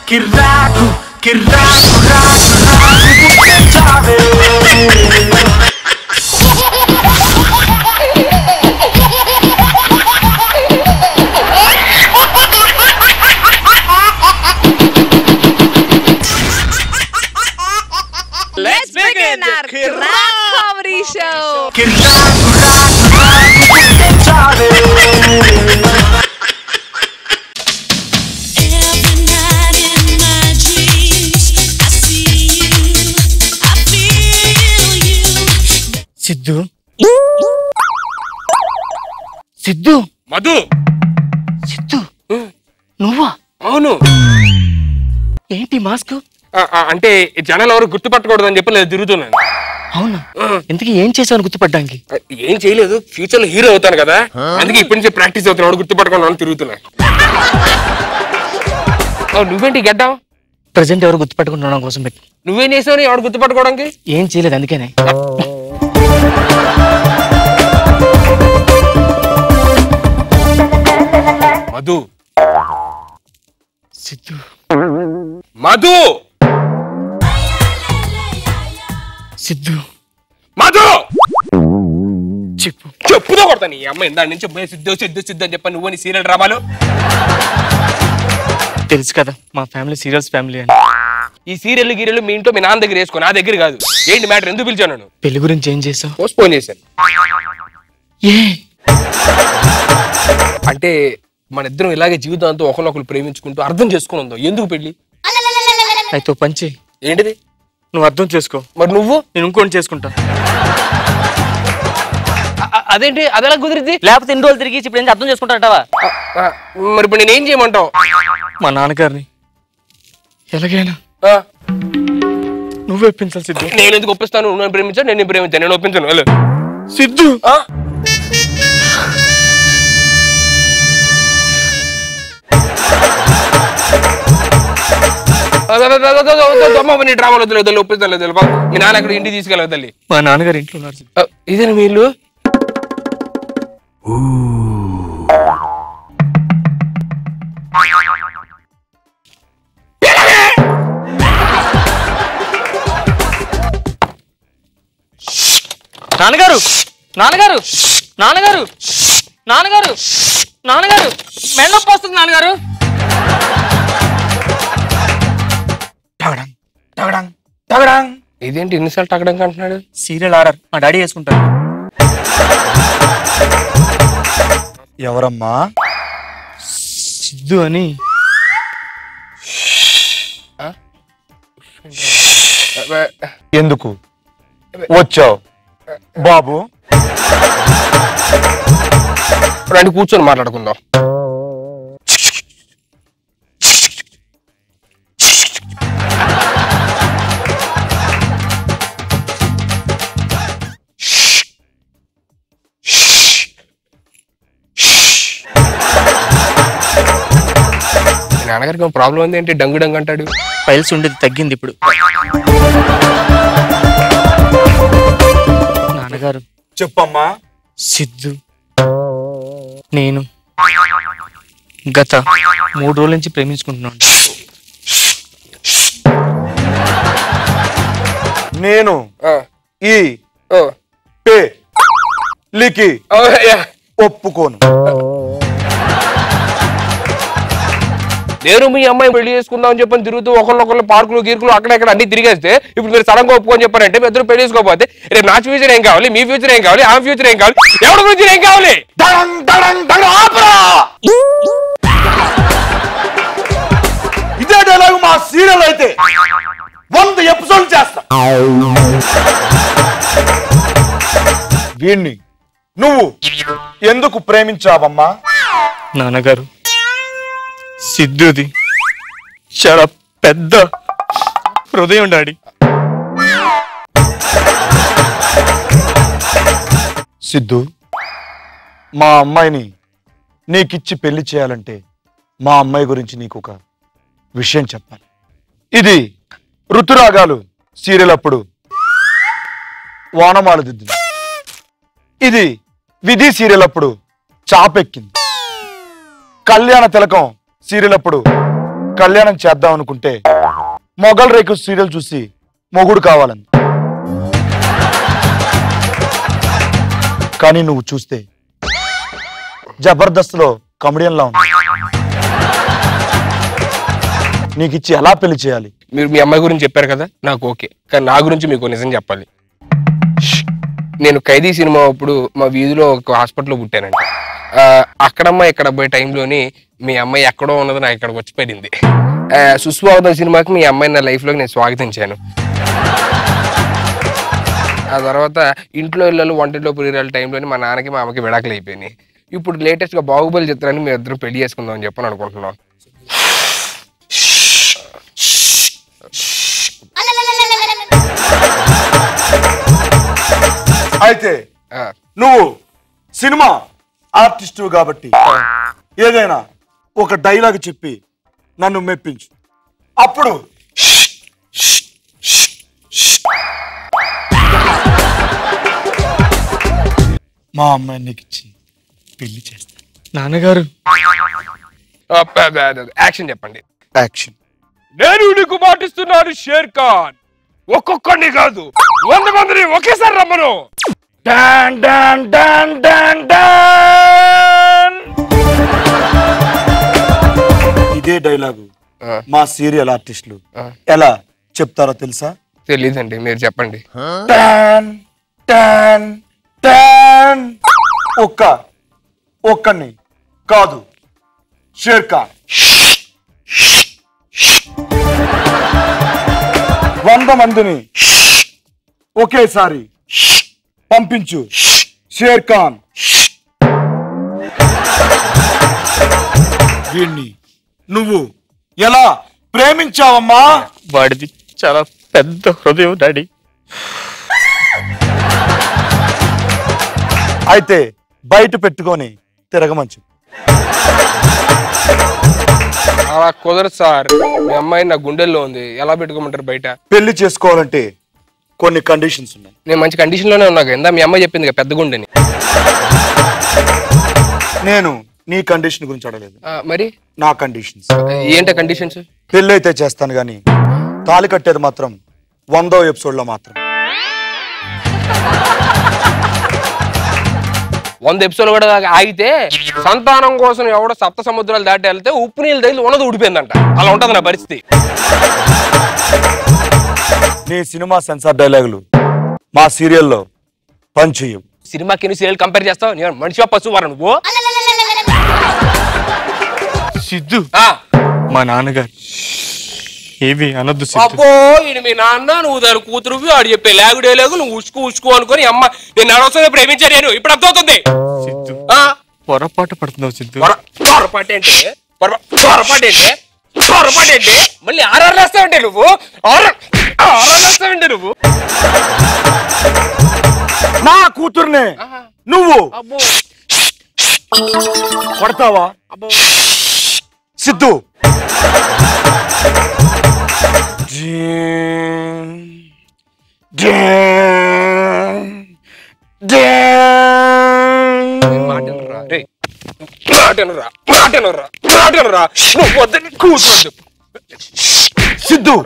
కిర్రాకు కిర్రాకు రాకు రాకు చావే Let's begin our crack comedy show. కిర్రాకు రాకు రాకు చావే సిద్ధు సిద్ధు మధు సిద్ధు నువ్వా? అవును. ఏంటి మాస్క్? అంటే జనాలు ఎవరు గుర్తుపట్టకూడదని చెప్పి నేను తిరుగుతున్నాను. అవునా? ఇంతకీ ఏం చేసావు గుర్తుపడ్డానికి? ఏం చేయలేదు, ఫ్యూచర్ లో హీరో అవుతాను కదా, అందుకే ఇప్పటి నుంచి ప్రాక్టీస్ అవుతున్నాడు, గుర్తుపట్టుకోవాలని తిరుగుతున్నా. నువ్వేంటి గడ్డం? ప్రజెంట్ ఎవరు గుర్తుపట్టుకుంటున్నా కోసం పెట్టి. నువ్వేం చేసావు ఎవరు గుర్తుపట్టుకోవడానికి? ఏం చేయలేదు, అందుకేనే. మధు సిద్ధు మధు సిద్ధు మధు చెప్పు. చెప్పుదో కొడతా నీ అమ్మ ఇందా నుంచి సిద్ధు సిద్ధు సిద్ధు అని చెప్పి నువ్వు నీ సీరియల్ డ్రామాలు. తెలుసు కదా మా ఫ్యామిలీ సీరియల్స్ ఫ్యామిలీ అని. ఈ సీరియల్ గీరియల్ మీ ఇంట్లో మీ నాన్న దగ్గర వేసుకో, నా దగ్గర కాదు. ఏంటి మ్యాటర్, ఎందుకు పిలిచాను నన్ను? పెళ్లి గురించి ఏం చేసావు? పోస్ట్పోన్ చేశాను. ఏ అంటే మన ఇద్దరం ఇలాగే జీవితాంతో ఒకరినొకరు ప్రేమించుకుంటూ అర్థం చేసుకుని ఉందో. ఎందుకు పెళ్లి? అయితే పంచి ఏంటిది? నువ్వు అర్థం చేసుకో, మరి నువ్వు? నేను ఇంకోటి చేసుకుంటా. అదేంటి, అదెలా కుదిరిద్ది? లేకపోతే ఎన్ని రోజులు తిరిగి ఇప్పుడు అర్థం చేసుకుంటాంటావా? మరి ఇప్పుడు నేనేం చేయమంటావు? మా నాన్నగారిని ఎలాగైనా నువ్వు ఒప్పించాలి సిద్ధు. నేను ఎందుకు ఒప్పిస్తాను? నువ్వు ప్రేమించాను, నేను ప్రేమించాను, నేను ఒప్పించాను. వెళ్ళు సిద్ధు. నీ డ్రామాలు వద్దు, ఒప్పిస్తాను లేదు. మీ నాన్న అక్కడ ఇంటికి తీసుకెళ్ళదు తల్లి. మా నాన్నగారు ఇంట్లో ఉన్నారు. ఇదేనా మీ ఇల్లు? నాన్నగారు నాన్నగారు నాన్నగారు నాన్నగారు నాన్నగారు మెడనొప్పి వస్తుంది నాన్నగారు. ఇదేంటి ఇన్నిసార్లు టగడానికి అంటున్నాడు? సీరియల్ ఆర్డర్ మా డాడీ వేసుకుంటారు. ఎవరమ్మా? సిద్ధు అని. ఎందుకు వచ్చావు బాబు? రండి కూర్చొని మాట్లాడుకుందాం. నాన్నగారికి ప్రాబ్లం ఉంది ఏంటి? డంగు డంగు అంటాడు. ఫైల్స్ ఉండేది తగ్గింది ఇప్పుడు. నాన్నగారు చెప్పమ్మా. సిద్ధు నేను గత 3 రోజుల నుంచి ప్రేమించుకుంటున్నాను. నేను ఈ పెళ్లికి ఒప్పుకోను. నేను మీ అమ్మాయి పెళ్లి చేసుకుందాం అని చెప్పని తిరుగుతూ ఒకళ్ళొకళ్ళు పార్కులు గీర్కులు అక్కడెక్కడ అన్ని తిరిగేస్తే ఇప్పుడు మీరు సడన్గా ఒప్పుకొని చెప్పారంటే మీ ఇద్దరు పెళ్లి చేసుకోకపోతే రేపు నా ఫ్యూచర్ ఏం కావాలి, మీ ఫ్యూచర్ ఏం కావాలి, ఆమె ఫ్యూచర్ ఏం కావాలి, ఎవరి ఫ్యూచర్ ఏం కావాలి? ఇదే డైలాగ్ మా సీరియల్ అయితే 100 ఎపిసోడ్లు చేస్తా. వీణ్ణి నువ్వు ఎందుకు ప్రేమించావమ్మా? నాన్నగారు సిద్ధుది చాలా పెద్ద హృదయం డాడీ. సిద్ధు, మా అమ్మాయిని నీకిచ్చి పెళ్లి చేయాలంటే మా అమ్మాయి గురించి నీకు ఒక విషయం చెప్పాలి. ఇది ఋతురాగాలు సీరియల్ అప్పుడు వానమాలు దిద్దింది. ఇది విధి సీరియల్ అప్పుడు చాపెక్కింది. కళ్యాణ తిలకం సీరియల్ అప్పుడు కళ్యాణం చేద్దాం అనుకుంటే మొగల్ రేకు సీరియల్ చూసి మొగుడు కావాలని. కానీ నువ్వు చూస్తే జబర్దస్త్లో కమెడియన్లా ఉంది. నీకిచ్చి ఎలా పెళ్లి చేయాలి? మీరు మీ అమ్మాయి గురించి చెప్పారు కదా, నాకు ఓకే. కానీ నా గురించి మీకు నిజం చెప్పాలి. నేను ఖైదీ సినిమా అప్పుడు మా వీధిలో ఒక హాస్పిటల్లో పుట్టానండి. అక్కడమ్మ ఇక్కడ పోయే టైంలోని మీ అమ్మాయి ఎక్కడో ఉన్నది నాకు ఇక్కడికి వచ్చి పడింది. సుస్వాగతం సినిమాకి మీ అమ్మాయి నా లైఫ్లోకి నేను స్వాగతించాను. ఆ తర్వాత ఇంట్లో ఇళ్ళు వంటింట్లో పురిరాల టైంలోని మా నాన్నకి మా అమ్మకి విడాకులు అయిపోయినాయి. ఇప్పుడు లేటెస్ట్గా బాహుబలి చిత్రాన్ని మేము ఇద్దరు పెళ్లి చేసుకుందాం అని చెప్పని అనుకుంటున్నాం. అయితే నువ్వు సినిమా ఆర్టిస్టు కాబట్టి ఏదైనా ఒక డైలాగ్ చెప్పి నన్ను మెప్పించు. అప్పుడు మా అమ్మాయి నీకు ఇచ్చి పెళ్లి చేస్తా. నాన్నగారు యాక్షన్ చెప్పండి. యాక్షన్. నేను నీకు మాటిస్తున్నాను షేర్ ఖాన్, ఒక్కొక్కడిని కాదు 100 మందిని ఒకేసారి రమ్మను. Don don don don don. ఇదే డైలాగు మా సీరియల్ ఆర్టిస్టులు ఎలా చెప్తారో తెలుసా? తెలీదండి, మీరు చెప్పండి. Don don don. ఒక్కడిని కాదు, షేర్ ఖాన్ 100 మందిని ఒకేసారి పంపించు. షేర్ ఖాన్. వీణ్ణి నువ్వు ఎలా ప్రేమించావమ్మా? వాడిది చాలా పెద్ద హృదయం డాడీ. అయితే బయట పెట్టుకొని తిరగమంచు. అలా కుదరదు సార్, మీ అమ్మాయి నా గుండెల్లో ఉంది, ఎలా పెట్టుకోమంటారు బయట? పెళ్లి చేసుకోవాలంటే కొన్ని కండిషన్స్ ఉన్నాయి. నేను మంచి కండిషన్ లోనే ఉన్నా కదా, మీ అమ్మాయి చెప్పింది పెద్ద గుండెని. నేను నీ కండిషన్ గురించి అడగలేదు, మరి నా కండిషన్స్. ఏంట కండిషన్స్? పెళ్లి అయితే చేస్తాను గానీ తాళి కట్టేది మాత్రం 100వ ఎపిసోడ్ లో మాత్రం. 100 ఎపిసోడ్ కూడా ఆగితే సంతానం కోసం ఎవడో 7 సముద్రాలు దాటి వెళ్తే ఉప్పు నీళ్ళు తగిలి ఉన్నది ఊడిపోయిందంట. అలా ఉంటది నా పరిస్థితి. నీ సినిమా సెన్సార్ డైలాగులు మా సీరియల్లో పనిచేయవు. సినిమాకి సీరియల్ కంపేర్ చేస్తావు? నేను మనిషి పశువు నువ్వు. సిద్ధు, మా నాన్నగారు ఏవి అనొద్దు. అబ్బో ఈయన మీ నాన్న, నువ్వు దాని కూతురు, ఆడు చెప్పే లేగు నువ్వు ఉసుకు అనుకొని అమ్మ నేను అనవసరంగా ప్రేమించాను. నేను ఇప్పుడు అర్థమవుతుంది. సిద్ధు, పొరపాటు పడుతున్నావు సిద్ధు. పొరపాటు ఏంటి? మళ్ళీ ఆర్ఆర్ రాస్తావంటే నువ్వు, ఆర్ఆర్ రాస్తావంటే నువ్వు. నా కూతుర్నే నువ్వు కొడతావా? సిద్ధు, సిద్ధు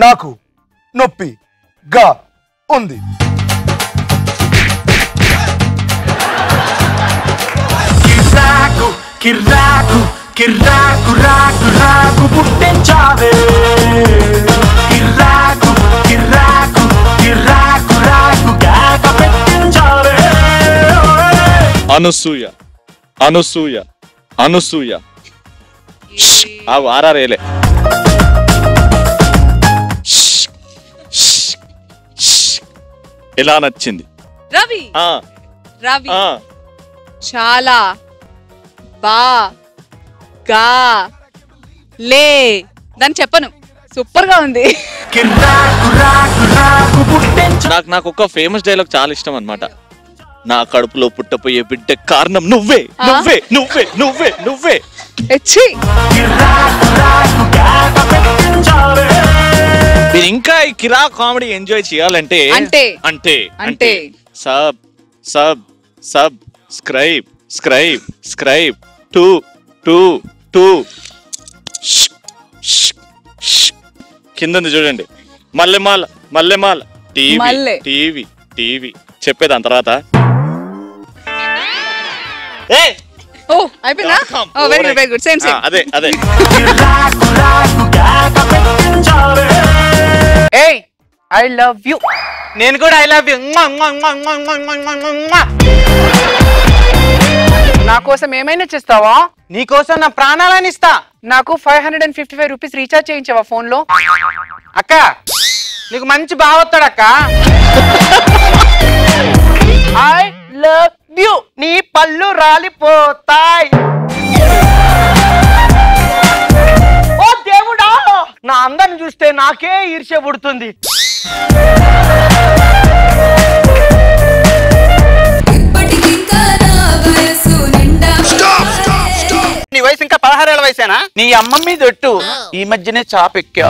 నాకు నొప్పిగా ఉంది. కిర్రాకు కిర్రాకు కిర్రాకు రాకు రాకు పుట్టించావే. కిర్రాకు కిర్రాకు కిర్రాకు రాకు కేక పెట్టించావే. అనసూయ అనసూయ అనసూయ ఆర్ఆర్ఏలే. ఎలా నచ్చింది? రవి రవి చాలా బాగా లే దాన్ని చెప్పను, సూపర్ గా ఉంది. నాకు ఒక ఫేమస్ డైలాగ్ చాలా ఇష్టం అన్నమాట. నా కడుపులో పుట్టపోయే బిడ్డ కారణం నువ్వే నువ్వే నువ్వే నువ్వే నువ్వే. మీరు ఇంకా ఈ కిరా కామెడీ ఎంజాయ్ చేయాలంటే అంటే అంటే అంటే sub sub subscribe scribe scribe to to to కింద ఉంది చూడండి. మల్లెమాల మల్లెమాల టీవీ మల్లె. టీవీ టీవీ చెప్పేది దాని తర్వాత. ఓ అయిపోయిందా? ఓ very good very good. Same same. అదే అదే. కిర్రాకు రాకు కేక పెట్టించావే. ఏయ్ ఐ లవ్ యు. నేను కూడా ఐ లవ్ యూ. నా కోసం ఏమైనా చేస్తావా? నీకోసం నా ప్రాణాలని ఇస్తా. నాకు 555 రూపీస్ రీఛార్జ్ చేయించావా ఫోన్ లో? అక్క నీకు మంచి బావొస్తాడు అక్క. I love you. నీ పళ్ళు రాలిపోతాయి. ఓ దేవుడా, నా అందరిని చూస్తే నాకే ఈర్ష్య పుడుతుంది. నీ వయసు ఇంకా 16 ఏళ్ల వయసేనా? నీ అమ్మ మీద ఒట్టు. ఈ మధ్యనే చాప్ ఎక్కా.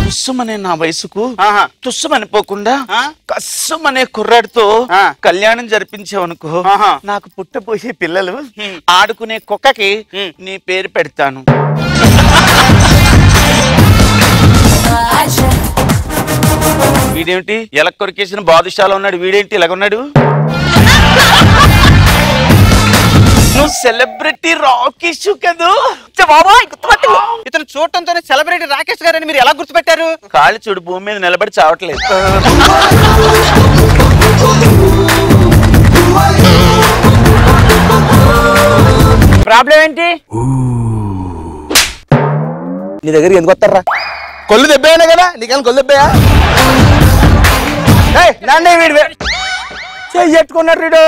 తుస్సుమనే నా వయసుకు తుస్సుమనిపోకుండా కస్సుమనే కుర్రాడితో కళ్యాణం జరిపించావనుకో, నాకు పుట్టబోయే పిల్లలు ఆడుకునే కుక్కకి నీ పేరు పెడతాను. వీడేమిటి ఎలక్ కొరికేసిన బాదుషాలో ఉన్నాడు, వీడేంటి ఇలాగున్నాడు? నువ్వు సెలబ్రిటీ రాకేష్ కదూ? బాబాయ్ గుర్తుపట్టు. ఇతను చూడటంతోనే సెలబ్రిటీ రాకేష్ గారని మీరు ఎలా గుర్తుపెట్టారు? కాళ్ళు చూడు భూమి మీద నిలబడి చావట్లేదు. ప్రాబ్లం ఏంటి? నీ దగ్గరికి ఎందుకు వస్తారా? కొల్లు దెబ్బేనా కదా? నీకేమైనా కొల్లు దెబ్బయా? నన్నే వీడు చెట్టుకున్నాడు వీడు.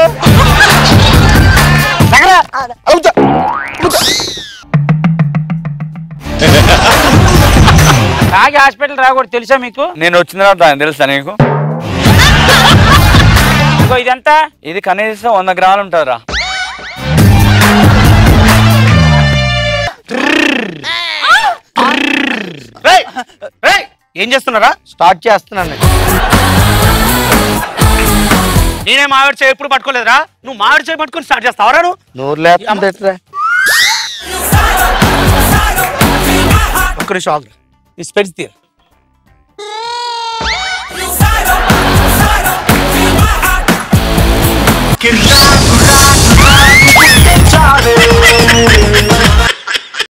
తాగి హాస్పిటల్ రాకూడదు తెలుసా మీకు? నేను వచ్చిన తర్వాత తెలుసా నీకు? ఇదంతా ఇది కనీసం 100 గ్రాములు ఉంటారా? ఏం చేస్తున్నారా? స్టార్ట్ చేస్తున్నాను. నేనే మామిడి చేయి ఎప్పుడు పట్టుకోలేదురా. నువ్వు మామిడి చేయి పట్టుకుని స్టార్ట్ చేస్తావరా? నోరు లేకుండా ఒక్క నిమిషం ఆగు. ఈ స్పెట్స్ తీరు. కిర్రాకు రాకు రాకు పెట్టించావే.